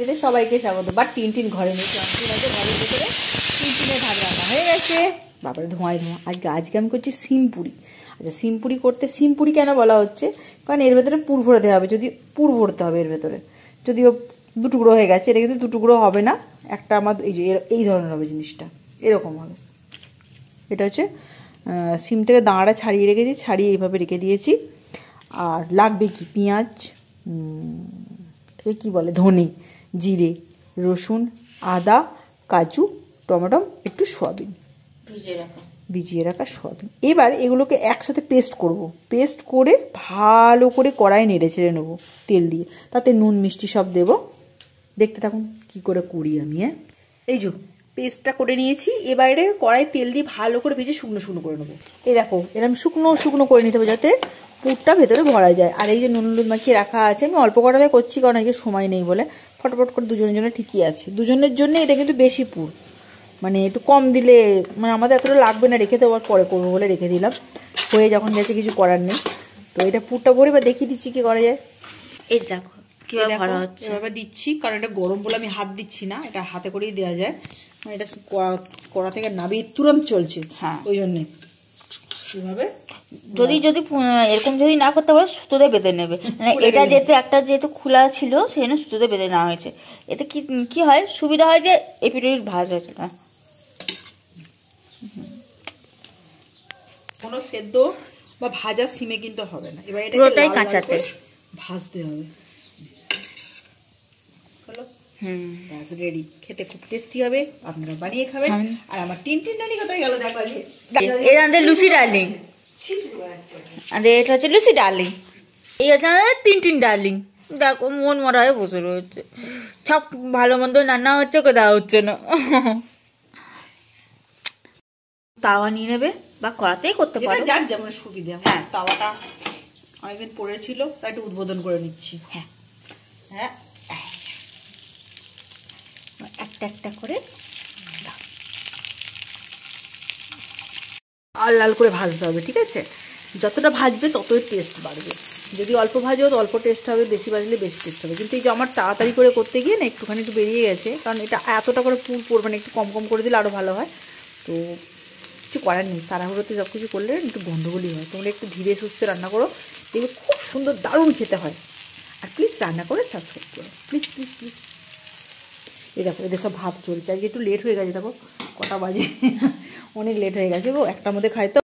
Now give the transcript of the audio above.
এতে সবাইকে স্বাগত। বাট টিনটিন ঘরে নেই, ঘরের ভেতরে টিনটিনের ভাত রান্না হয়ে গেছে। বাবার ধোঁয়ায় ধোঁয়া। আজকে আমি করছি সিম পুরি। আচ্ছা, সিম পুরি করতে সিম পুরি কেন বলা হচ্ছে, কারণ এর ভেতরে পুর ভরতে হবে। যদি পুর ভরতে হবে এর ভেতরে, যদিও দুটুকরো হয়ে গেছে, এটা কিন্তু দুটুকরো হবে না, একটা আমার এই ধরনের হবে জিনিসটা, এরকম হবে। এটা হচ্ছে সিম থেকে দাঁড়া ছাড়িয়ে রেখেছি, ছাড়িয়ে এইভাবে রেখে দিয়েছি। আর লাগবে কি, পেঁয়াজ, কি বলে, ধনে, জিরে, রসুন, আদা, কাজু, টমেটো, একটু সয়াবিন, ভিজিয়ে রাখা সয়াবিন। এবার এগুলোকে একসাথে পেস্ট করব। পেস্ট করে ভালো করে কড়াই নেড়ে ছেড়ে নেবো তেল দিয়ে, তাতে নুন মিষ্টি সব দেব। দেখতে থাকুন কি করে করি আমি। এই যে পেস্টটা করে নিয়েছি, এবারে কড়াই তেল দিয়ে ভালো করে ভেজে শুকনো শুকনো করে নেবো। এই দেখো, এরকম শুকনো শুকনো করে নিতে হবে যাতে পুরটা ভেতরে ভরা যায়। আর এই যে নুন হলুদ মাখিয়ে রাখা আছে, আমি অল্প কড়াতে করছি কারণ আজকে সময় নেই বলে। ফটাফট করে দুজনের জন্য ঠিকই আছে। দুজনের জন্য এটা কিন্তু বেশি পুর, মানে একটু কম দিলে, মানে আমাদের এতটা লাগবে না, রেখে দেওয়ার পরে করবো বলে রেখে দিলাম। হয়ে যখন গেছে কিছু করার নেই। তো এটা পুরটা ভরে বা দেখিয়ে দিচ্ছি কি করা যায়। এই দেখো কিভাবে ভরা হচ্ছে, এভাবে দিচ্ছি, কারণ এটা গরম বলে আমি হাত দিচ্ছি না, এটা হাতে করেই দেওয়া যায়। মানে এটা কড়া থেকে নাবিয়ে তুরন্ত চলছে, হ্যাঁ, ওই জন্যে এভাবে। যদি এরকম যদি না করতে পারো, সুতোতে বেঁধে নেবে। মানে এটা যেহেতু খোলা ছিল, সেই জন্য সুতোতে বেঁধে নেওয়া হয়েছে। এতে কি হয়, সুবিধা হয় যে এপিট ভাজা হয়েছে না, কোনো সেদ্ধ বা ভাজা সিমে কিন্তু হবে না। এবার এটা পুরোটাই কাঁচাতে ভাজতে হবে। রেডি, খেতে খুব টেস্টি হবে, আপনারা বানিয়ে খাবেন। আর আমার টিনটিন ডালি কোথায় গেল দেখো, এই আমাদের লুচি ডার্লিং, এটা হচ্ছে লুচি ডার্লিং, এই হচ্ছে আমাদের টিনটিন ডার্লিং। দেখো মন মরা হয়ে বসে রয়েছে, সব ভালো মন্দ রান্না হচ্ছে, দেওয়া হচ্ছে না। তাওয়া নিয়ে নেবে বা কড়াতেই করতে পারো, যার যেমন সুবিধা। হ্যাঁ, তাওয়াটা অনেকদিন পড়েছিল, তাই একটু উদ্বোধন করে নিচ্ছি। হ্যাঁ হ্যাঁ, একটা একটা করে আর লাল করে ভাজতে হবে, ঠিক আছে? যতটা ভাজবে ততই টেস্ট বাড়বে। যদি অল্প ভাজো তো অল্প টেস্ট হবে, বেশি ভাজলে বেশি টেস্ট হবে। কিন্তু এই যে আমার তাড়াতাড়ি করে করতে গিয়ে না একটু বেরিয়ে গেছে, কারণ এটা এতটা করে পুর পড়বে না, একটু কম কম করে দিলে আরও ভালো হয়। তো কিছু করার নেই, তাড়াহুড়োতে সব কিছু করলে একটু গন্ডগোলই হয়। তোমরা একটু ধীরে সুস্থে রান্না করো, দেখবে খুব সুন্দর, দারুণ খেতে হয়। আর প্লিজ রান্না করে সাবস্ক্রাইব করো, প্লিজ প্লিজ প্লিজ। এই দেখো, এদের সব ভাব চলছে। আজকে একটু লেট হয়ে গেছে, দেখো কটা বাজে, অনেক লেট হয়ে গেছে গো, একটার মধ্যে খাই তো।